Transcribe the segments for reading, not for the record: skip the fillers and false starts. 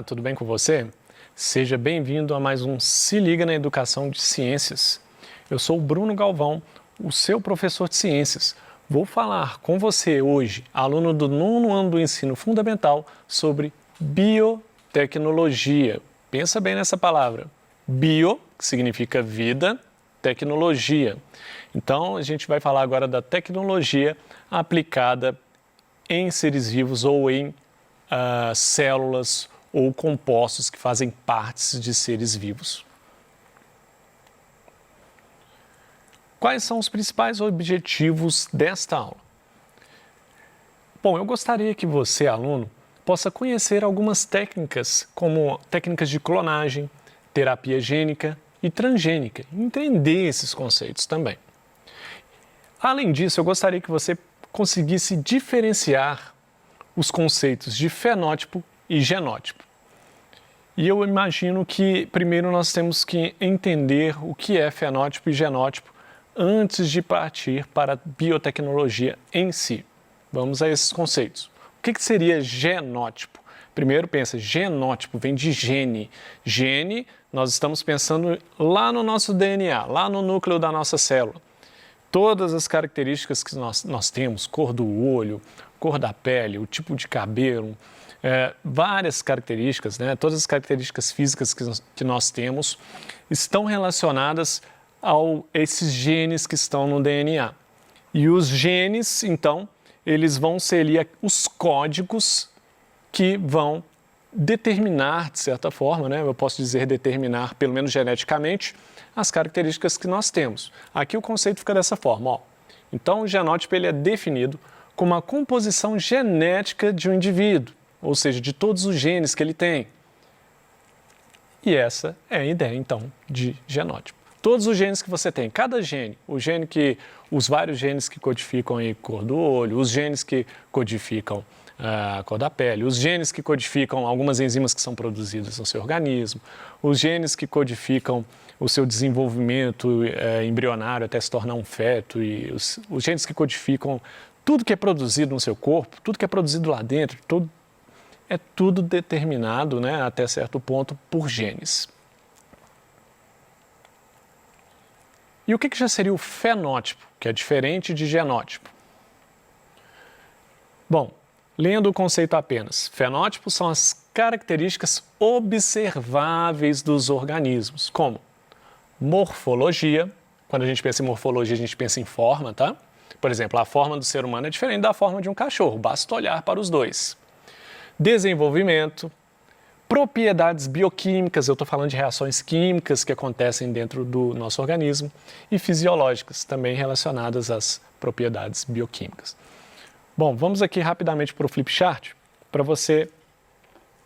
Olá, tudo bem com você? Seja bem-vindo a mais um Se Liga na Educação de Ciências. Eu sou o Bruno Galvão, o seu professor de ciências. Vou falar com você hoje, aluno do 9º ano do ensino fundamental, sobre biotecnologia. Pensa bem nessa palavra. Bio, que significa vida, tecnologia. Então, a gente vai falar agora da tecnologia aplicada em seres vivos ou em células ou compostos que fazem partes de seres vivos. Quais são os principais objetivos desta aula? Bom, eu gostaria que você, aluno, possa conhecer algumas técnicas, como técnicas de clonagem, terapia gênica e transgênica, entender esses conceitos também. Além disso, eu gostaria que você conseguisse diferenciar os conceitos de fenótipo e genótipo. E eu imagino que primeiro nós temos que entender o que é fenótipo e genótipo antes de partir para a biotecnologia em si. Vamos a esses conceitos. O que seria genótipo? Primeiro pensa, genótipo vem de gene. Gene, nós estamos pensando lá no nosso DNA, lá no núcleo da nossa célula. Todas as características que nós temos, cor do olho, cor da pele, o tipo de cabelo, várias características, né? Todas as características físicas que nós temos estão relacionadas a esses genes que estão no DNA. E os genes, então, eles vão ser ali os códigos que vão determinar, de certa forma, né? Eu posso dizer determinar, pelo menos geneticamente, as características que nós temos. Aqui o conceito fica dessa forma, ó. Então, o genótipo ele é definido como a composição genética de um indivíduo, ou seja, de todos os genes que ele tem. E essa é a ideia, então, de genótipo. Todos os genes que você tem, cada gene, os vários genes que codificam a cor do olho, os genes que codificam a cor da pele, os genes que codificam algumas enzimas que são produzidas no seu organismo, os genes que codificam o seu desenvolvimento embrionário até se tornar um feto, e os genes que codificam tudo que é produzido no seu corpo, tudo que é produzido lá dentro, é tudo determinado, né, até certo ponto por genes. E o que já seria o fenótipo, que é diferente de genótipo? Bom, lendo o conceito apenas, fenótipos são as características observáveis dos organismos, como morfologia. Quando a gente pensa em morfologia, a gente pensa em forma, tá? Por exemplo, a forma do ser humano é diferente da forma de um cachorro, basta olhar para os dois. Desenvolvimento, propriedades bioquímicas, eu estou falando de reações químicas que acontecem dentro do nosso organismo, e fisiológicas, também relacionadas às propriedades bioquímicas. Bom, vamos aqui rapidamente para o flipchart, para você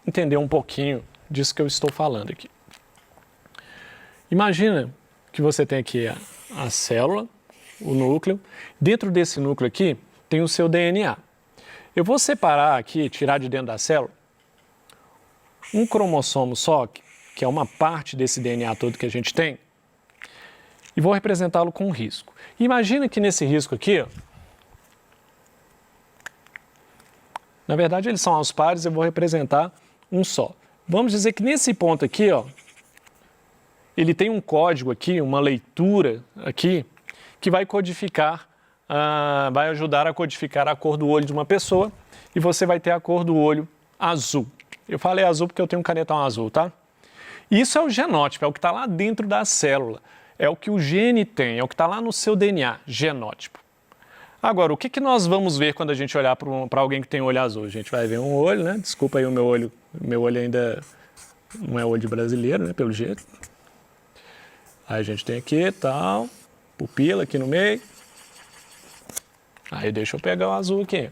entender um pouquinho disso que eu estou falando aqui. Imagina que você tem aqui a célula, o núcleo. Dentro desse núcleo aqui tem o seu DNA. Eu vou separar aqui, tirar de dentro da célula, um cromossomo só, que é uma parte desse DNA todo que a gente tem, e vou representá-lo com um risco. Imagina que nesse risco aqui, ó, na verdade eles são aos pares, eu vou representar um só. Vamos dizer que nesse ponto aqui, ó, ele tem um código aqui, uma leitura aqui, que vai codificar, vai ajudar a codificar a cor do olho de uma pessoa, e você vai ter a cor do olho azul. Eu falei azul porque eu tenho um canetão azul, tá? Isso é o genótipo, é o que está lá dentro da célula. É o que o gene tem, é o que está lá no seu DNA, genótipo. Agora, o que nós vamos ver quando a gente olhar para alguém que tem olho azul? A gente vai ver um olho, né? Desculpa aí o meu olho ainda não é olho brasileiro, né? Pelo jeito. Aí a gente tem aqui, tal, pupila aqui no meio. Aí deixa eu pegar o azul aqui.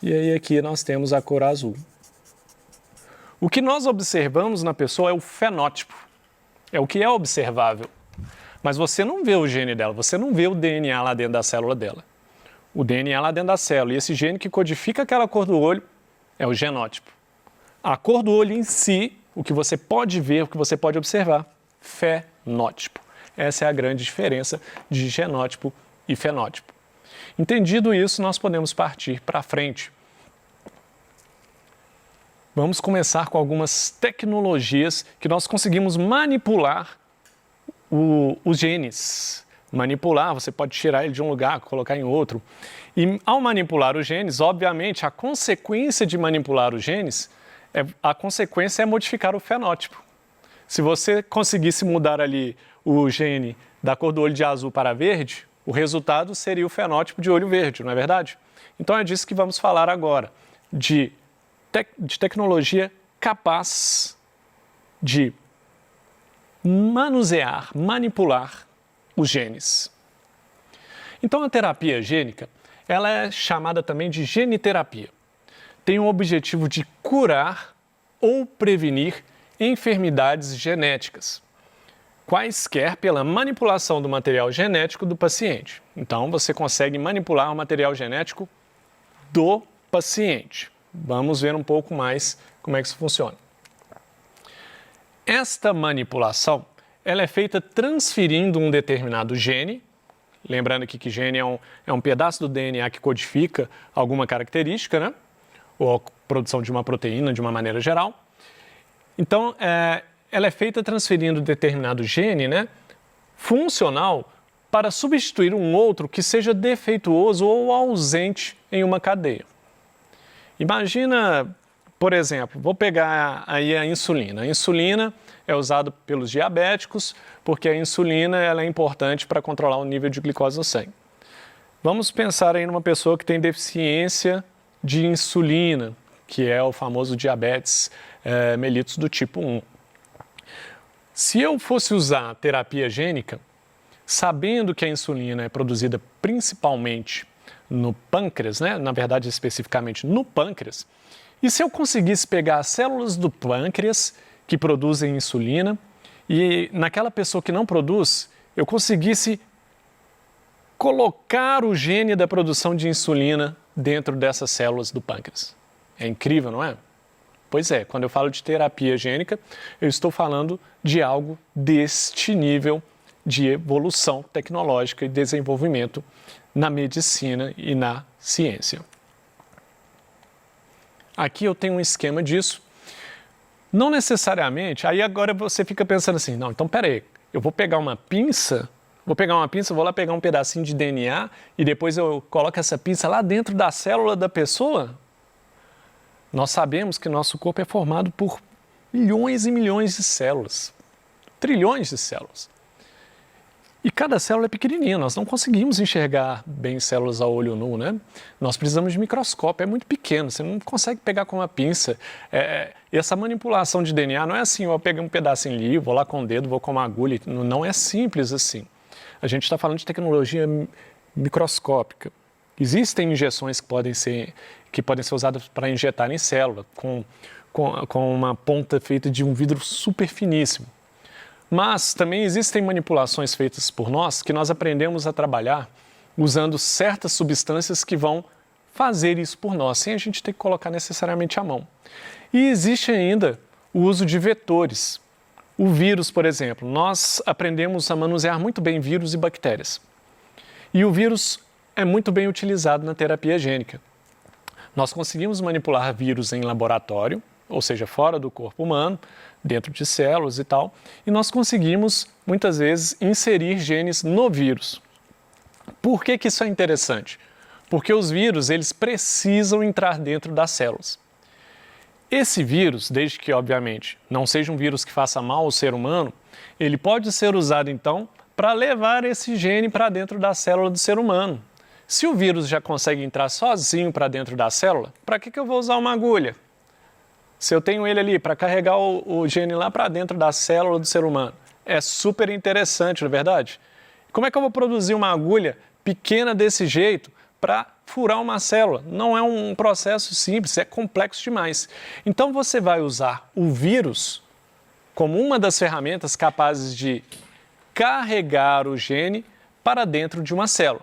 E aí aqui nós temos a cor azul. O que nós observamos na pessoa é o fenótipo. É o que é observável. Mas você não vê o gene dela, você não vê o DNA lá dentro da célula dela. O DNA lá dentro da célula. E esse gene que codifica aquela cor do olho é o genótipo. A cor do olho em si, o que você pode ver, o que você pode observar, fenótipo. Essa é a grande diferença de genótipo e fenótipo. Entendido isso, nós podemos partir para frente. Vamos começar com algumas tecnologias que nós conseguimos manipular os genes. Manipular, você pode tirar ele de um lugar, colocar em outro. E ao manipular os genes, obviamente, a consequência de manipular os genes, a consequência é modificar o fenótipo. Se você conseguisse mudar ali o gene da cor do olho de azul para verde, o resultado seria o fenótipo de olho verde, não é verdade? Então é disso que vamos falar agora, de tecnologia capaz de manusear, manipular os genes. Então a terapia gênica, ela é chamada também de geniterapia. Tem o objetivo de curar ou prevenir enfermidades genéticas, quaisquer pela manipulação do material genético do paciente. Então você consegue manipular o material genético do paciente. Vamos ver um pouco mais como é que isso funciona. Esta manipulação, ela é feita transferindo um determinado gene, lembrando aqui que gene é um pedaço do DNA que codifica alguma característica, né? Ou a produção de uma proteína de uma maneira geral. Então, ela é feita transferindo determinado gene, né, funcional para substituir um outro que seja defeituoso ou ausente em uma cadeia. Imagina, por exemplo, vou pegar aí a insulina. A insulina é usada pelos diabéticos porque a insulina ela é importante para controlar o nível de glicose no sangue. Vamos pensar aí numa pessoa que tem deficiência de insulina, que é o famoso diabetes mellitus do tipo 1. Se eu fosse usar terapia gênica, sabendo que a insulina é produzida principalmente no pâncreas, né? Na verdade especificamente no pâncreas, e se eu conseguisse pegar as células do pâncreas que produzem insulina e naquela pessoa que não produz, eu conseguisse colocar o gene da produção de insulina dentro dessas células do pâncreas. É incrível, não é? Pois é, quando eu falo de terapia gênica, eu estou falando de algo deste nível de evolução tecnológica e desenvolvimento na medicina e na ciência. Aqui eu tenho um esquema disso. Não necessariamente, aí agora você fica pensando assim, não, então peraí, eu vou pegar uma pinça, vou lá pegar um pedacinho de DNA e depois eu coloco essa pinça lá dentro da célula da pessoa? Nós sabemos que nosso corpo é formado por milhões e milhões de células, trilhões de células. E cada célula é pequenininha, nós não conseguimos enxergar bem células a olho nu, né? Nós precisamos de microscópio, é muito pequeno, você não consegue pegar com uma pinça. E essa manipulação de DNA não é assim, eu pego um pedacinho ali, vou lá com o dedo, vou com uma agulha, não é simples assim. A gente está falando de tecnologia microscópica. Existem injeções que podem ser usadas para injetar em célula, com uma ponta feita de um vidro super finíssimo. Mas também existem manipulações feitas por nós que nós aprendemos a trabalhar usando certas substâncias que vão fazer isso por nós, sem a gente ter que colocar necessariamente a mão. E existe ainda o uso de vetores. O vírus, por exemplo, nós aprendemos a manusear muito bem vírus e bactérias. E o vírus é muito bem utilizado na terapia gênica. Nós conseguimos manipular vírus em laboratório, ou seja, fora do corpo humano, dentro de células e tal, e nós conseguimos, muitas vezes, inserir genes no vírus. Por que isso é interessante? Porque os vírus, eles precisam entrar dentro das células. Esse vírus, desde que, obviamente, não seja um vírus que faça mal ao ser humano, ele pode ser usado, então, para levar esse gene para dentro da célula do ser humano. Se o vírus já consegue entrar sozinho para dentro da célula, para que eu vou usar uma agulha? Se eu tenho ele ali para carregar o gene lá para dentro da célula do ser humano, é super interessante, não é verdade? Como é que eu vou produzir uma agulha pequena desse jeito para furar uma célula? Não é um processo simples, é complexo demais. Então você vai usar o vírus como uma das ferramentas capazes de carregar o gene para dentro de uma célula.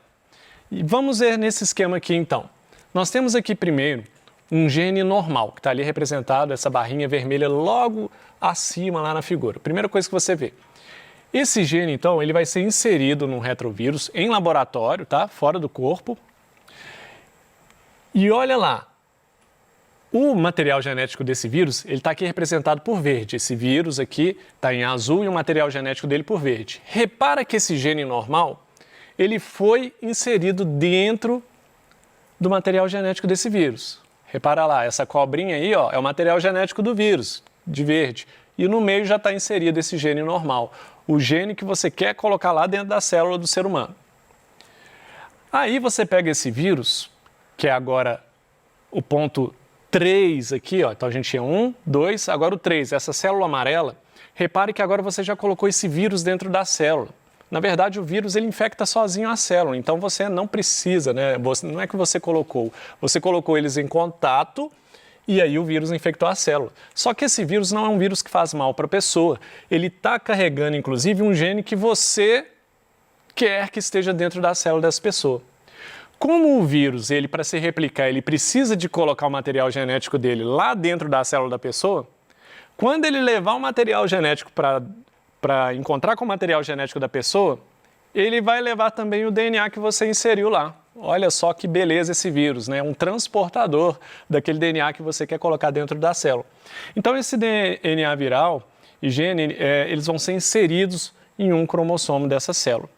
E vamos ver nesse esquema aqui então. Nós temos aqui primeiro um gene normal, que está ali representado, essa barrinha vermelha logo acima lá na figura. Primeira coisa que você vê. Esse gene, então, ele vai ser inserido num retrovírus em laboratório, tá? Fora do corpo. E olha lá, o material genético desse vírus, ele está aqui representado por verde. Esse vírus aqui está em azul e o material genético dele por verde. Repara que esse gene normal, ele foi inserido dentro do material genético desse vírus. Repara lá, essa cobrinha aí, ó, é o material genético do vírus, de verde. E no meio já está inserido esse gene normal, o gene que você quer colocar lá dentro da célula do ser humano. Aí você pega esse vírus, que é agora o ponto 3 aqui, ó. Então a gente tinha 1, 2, agora o 3, essa célula amarela. Repare que agora você já colocou esse vírus dentro da célula. Na verdade, o vírus ele infecta sozinho a célula, então você não precisa, né? Não é que você colocou eles em contato e aí o vírus infectou a célula. Só que esse vírus não é um vírus que faz mal para a pessoa. Ele está carregando, inclusive, um gene que você quer que esteja dentro da célula dessa pessoa. Como o vírus, ele para se replicar, ele precisa de colocar o material genético dele lá dentro da célula da pessoa, quando ele levar o material genético para encontrar com o material genético da pessoa, ele vai levar também o DNA que você inseriu lá. Olha só que beleza esse vírus, né? Um transportador daquele DNA que você quer colocar dentro da célula. Então esse DNA viral e gene, eles vão ser inseridos em um cromossomo dessa célula.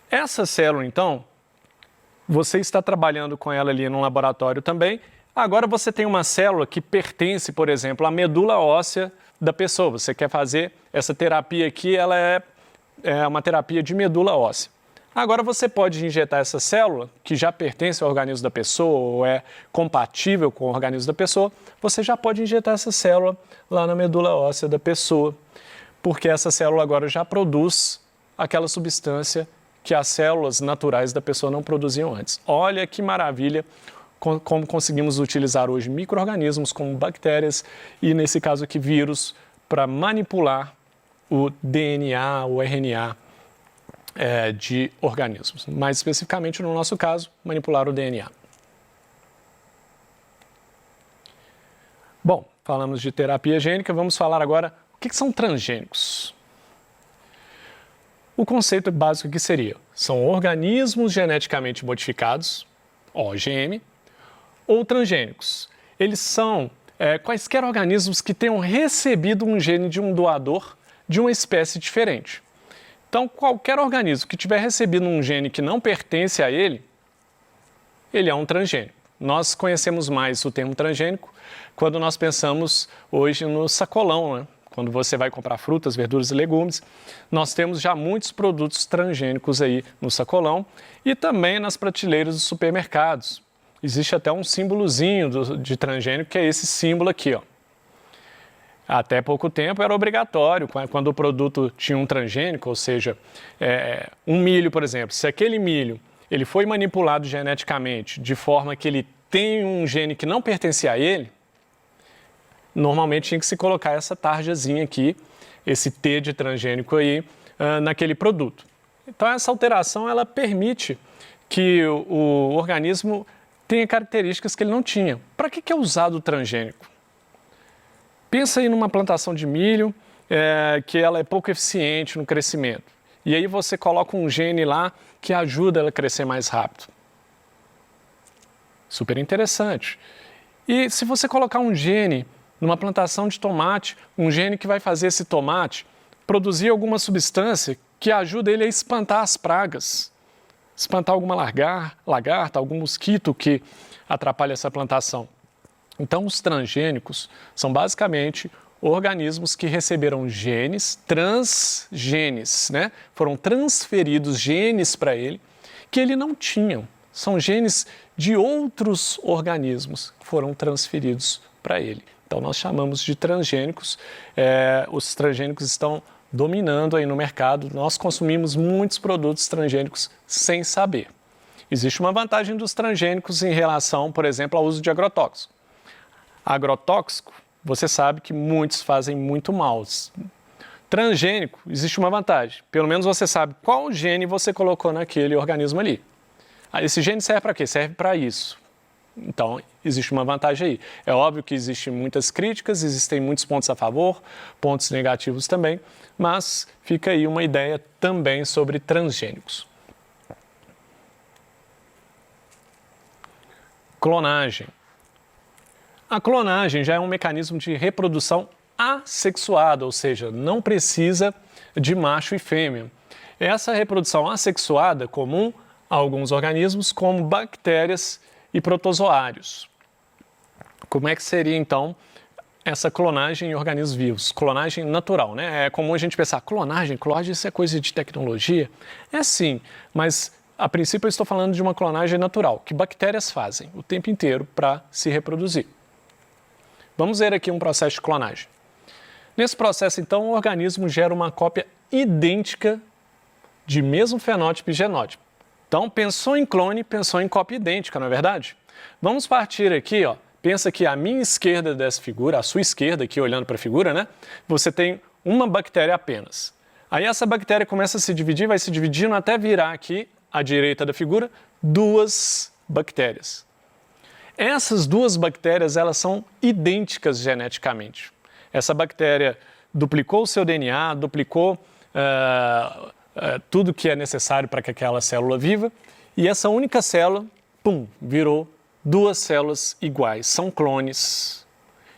Essa célula, então, você está trabalhando com ela ali no laboratório também. Agora você tem uma célula que pertence, por exemplo, à medula óssea da pessoa. Você quer fazer essa terapia aqui, ela é uma terapia de medula óssea. Agora você pode injetar essa célula, que já pertence ao organismo da pessoa ou é compatível com o organismo da pessoa, você já pode injetar essa célula lá na medula óssea da pessoa, porque essa célula agora já produz aquela substância que as células naturais da pessoa não produziam antes. Olha que maravilha como conseguimos utilizar hoje micro-organismos como bactérias e, nesse caso aqui, vírus, para manipular o DNA, o RNA de organismos. Mais especificamente, no nosso caso, manipular o DNA. Bom, falamos de terapia gênica, vamos falar agora o que são transgênicos. O conceito básico aqui seria, são organismos geneticamente modificados, OGM, ou transgênicos. Eles são quaisquer organismos que tenham recebido um gene de um doador de uma espécie diferente. Então, qualquer organismo que tiver recebido um gene que não pertence a ele, ele é um transgênico. Nós conhecemos mais o termo transgênico quando nós pensamos hoje no sacolão, né? Quando você vai comprar frutas, verduras e legumes, nós temos já muitos produtos transgênicos aí no sacolão e também nas prateleiras dos supermercados. Existe até um símbolozinho de transgênico, que é esse símbolo aqui, ó. Até pouco tempo era obrigatório, quando o produto tinha um transgênico, ou seja, um milho, por exemplo. Se aquele milho ele foi manipulado geneticamente de forma que ele tem um gene que não pertencia a ele, normalmente tinha que se colocar essa tarjazinha aqui, esse T de transgênico aí, naquele produto. Então essa alteração ela permite que o organismo tenha características que ele não tinha. Para que é usado o transgênico? Pensa aí numa plantação de milho que ela é pouco eficiente no crescimento. E aí você coloca um gene lá que ajuda ela a crescer mais rápido. Super interessante. E se você colocar um gene numa plantação de tomate, um gene que vai fazer esse tomate produzir alguma substância que ajuda ele a espantar as pragas, espantar alguma lagarta, algum mosquito que atrapalha essa plantação. Então, os transgênicos são basicamente organismos que receberam genes, transgenes, né? Foram transferidos genes para ele que ele não tinha. São genes de outros organismos que foram transferidos para ele. Então, nós chamamos de transgênicos. Os transgênicos estão dominando aí no mercado. Nós consumimos muitos produtos transgênicos sem saber. Existe uma vantagem dos transgênicos em relação, por exemplo, ao uso de agrotóxico. Agrotóxico, você sabe que muitos fazem muito mal. Transgênico, existe uma vantagem. Pelo menos você sabe qual gene você colocou naquele organismo ali. Esse gene serve para quê? Serve para isso. Então, existe uma vantagem aí. É óbvio que existem muitas críticas, existem muitos pontos a favor, pontos negativos também, mas fica aí uma ideia também sobre transgênicos. Clonagem. A clonagem já é um mecanismo de reprodução assexuada, ou seja, não precisa de macho e fêmea. Essa reprodução assexuada é comum a alguns organismos, como bactérias e protozoários. Como é que seria, então, essa clonagem em organismos vivos? Clonagem natural, né? É comum a gente pensar, clonagem, isso é coisa de tecnologia? É sim, mas a princípio eu estou falando de uma clonagem natural, que bactérias fazem o tempo inteiro para se reproduzir. Vamos ver aqui um processo de clonagem. Nesse processo, então, o organismo gera uma cópia idêntica de mesmo fenótipo e genótipo. Então, pensou em clone, pensou em cópia idêntica, não é verdade? Vamos partir aqui, ó. Pensa que a minha esquerda dessa figura, a sua esquerda aqui olhando para a figura, né? Você tem uma bactéria apenas. Aí essa bactéria começa a se dividir, vai se dividindo até virar aqui, à direita da figura, duas bactérias. Essas duas bactérias, elas são idênticas geneticamente. Essa bactéria duplicou o seu DNA, duplicou tudo que é necessário para que aquela célula viva, e essa única célula, pum, virou duas células iguais, são clones.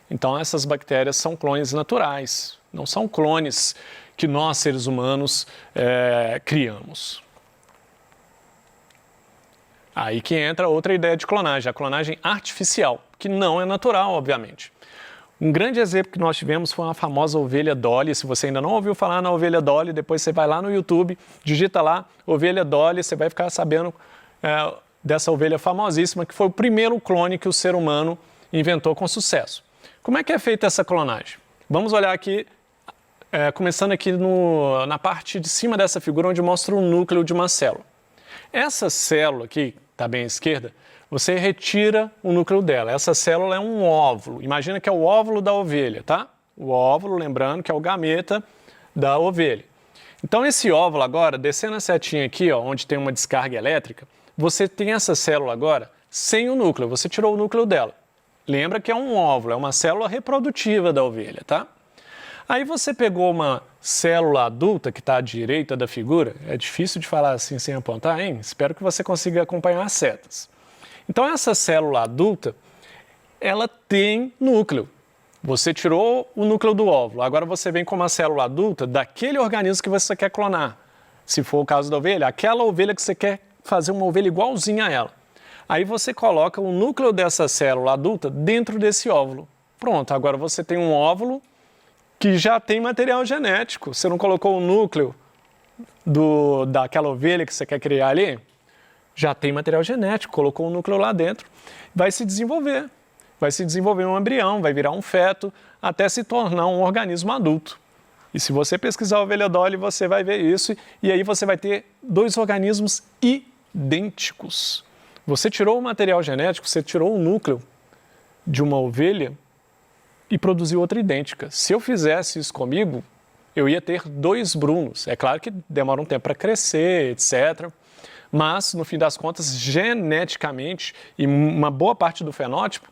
Então essas bactérias são clones naturais, não são clones que nós, seres humanos, criamos. Aí que entra outra ideia de clonagem, a clonagem artificial, que não é natural, obviamente. Um grande exemplo que nós tivemos foi a famosa ovelha Dolly. Se você ainda não ouviu falar na ovelha Dolly, depois você vai lá no YouTube, digita lá, ovelha Dolly, você vai ficar sabendo dessa ovelha famosíssima, que foi o primeiro clone que o ser humano inventou com sucesso. Como é que é feita essa clonagem? Vamos olhar aqui, começando aqui na parte de cima dessa figura, onde mostra o núcleo de uma célula. Essa célula aqui, está bem à esquerda, você retira o núcleo dela. Essa célula é um óvulo. Imagina que é o óvulo da ovelha, tá? O óvulo, lembrando que é o gameta da ovelha. Então esse óvulo agora, descendo a setinha aqui, ó, onde tem uma descarga elétrica, você tem essa célula agora sem o núcleo, você tirou o núcleo dela. Lembra que é um óvulo, é uma célula reprodutiva da ovelha, tá? Aí você pegou uma célula adulta que está à direita da figura, é difícil de falar assim sem apontar, hein? Espero que você consiga acompanhar as setas. Então essa célula adulta, ela tem núcleo. Você tirou o núcleo do óvulo, agora você vem com uma célula adulta daquele organismo que você quer clonar. Se for o caso da ovelha, aquela ovelha que você quer fazer uma ovelha igualzinha a ela. Aí você coloca o núcleo dessa célula adulta dentro desse óvulo. Pronto, agora você tem um óvulo que já tem material genético. Você não colocou o núcleo daquela ovelha que você quer criar ali? Já tem material genético, colocou o núcleo lá dentro. Vai se desenvolver um embrião, vai virar um feto, até se tornar um organismo adulto. E se você pesquisar a ovelha Dolly, você vai ver isso, e aí você vai ter dois organismos idênticos. Você tirou o material genético, você tirou o núcleo de uma ovelha e produziu outra idêntica. Se eu fizesse isso comigo, eu ia ter dois Brunos. É claro que demora um tempo para crescer, etc. Mas, no fim das contas, geneticamente, e uma boa parte do fenótipo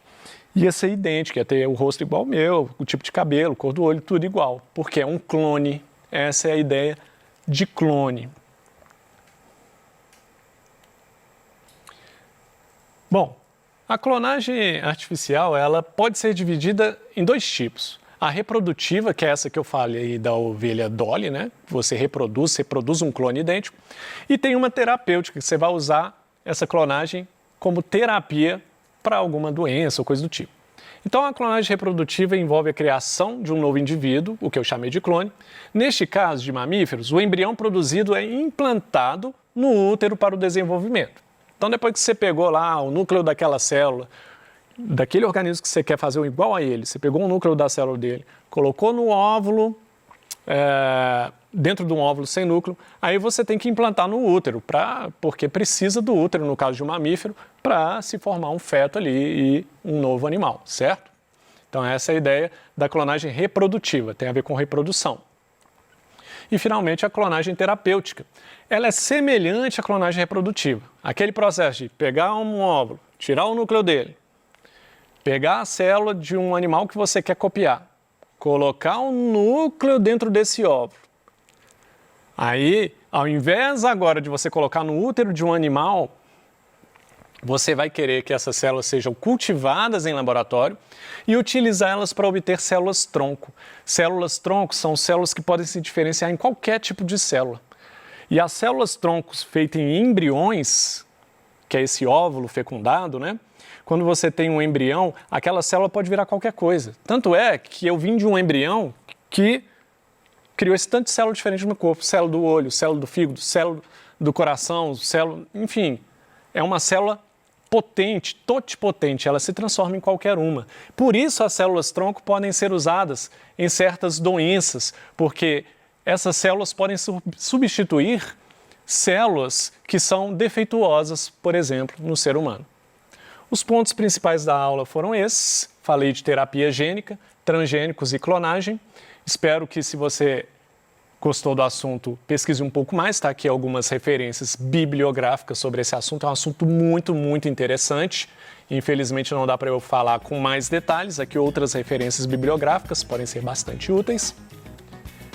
ia ser idêntica, ia ter o rosto igual ao meu, o tipo de cabelo, cor do olho, tudo igual. Porque é um clone. Essa é a ideia de clone. Bom, a clonagem artificial, ela pode ser dividida em dois tipos. A reprodutiva, que é essa que eu falei da ovelha Dolly, né? Você reproduz um clone idêntico. E tem uma terapêutica, que você vai usar essa clonagem como terapia para alguma doença ou coisa do tipo. Então, a clonagem reprodutiva envolve a criação de um novo indivíduo, o que eu chamei de clone. Neste caso de mamíferos, o embrião produzido é implantado no útero para o desenvolvimento. Então, depois que você pegou lá o núcleo daquela célula, daquele organismo que você quer fazer igual a ele, você pegou o núcleo da célula dele, colocou no óvulo, dentro de um óvulo sem núcleo, aí você tem que implantar no útero, porque precisa do útero, no caso de um mamífero, para se formar um feto ali e um novo animal, certo? Então, essa é a ideia da clonagem reprodutiva, tem a ver com reprodução. E, finalmente, a clonagem terapêutica. Ela é semelhante à clonagem reprodutiva. Aquele processo de pegar um óvulo, tirar o núcleo dele, pegar a célula de um animal que você quer copiar, colocar um núcleo dentro desse óvulo. Aí, ao invés agora de você colocar no útero de um animal, você vai querer que essas células sejam cultivadas em laboratório e utilizá-las para obter células-tronco. Células-tronco são células que podem se diferenciar em qualquer tipo de célula. E as células-troncos feitas em embriões, que é esse óvulo fecundado, né? Quando você tem um embrião, aquela célula pode virar qualquer coisa. Tanto é que eu vim de um embrião que criou esse tanto de célula diferente no meu corpo. Célula do olho, célula do fígado, célula do coração, célula... Enfim, é uma célula potente, totipotente, ela se transforma em qualquer uma. Por isso as células-tronco podem ser usadas em certas doenças, porque essas células podem substituir células que são defeituosas, por exemplo, no ser humano. Os pontos principais da aula foram esses. Falei de terapia gênica, transgênicos e clonagem. Espero que, se você gostou do assunto, pesquise um pouco mais. Está aqui algumas referências bibliográficas sobre esse assunto. É um assunto muito, muito interessante. Infelizmente não dá para eu falar com mais detalhes. Aqui outras referências bibliográficas podem ser bastante úteis.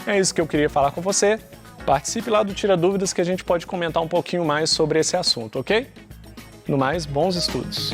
É isso que eu queria falar com você. Participe lá do Tira Dúvidas que a gente pode comentar um pouquinho mais sobre esse assunto, ok? No mais, bons estudos!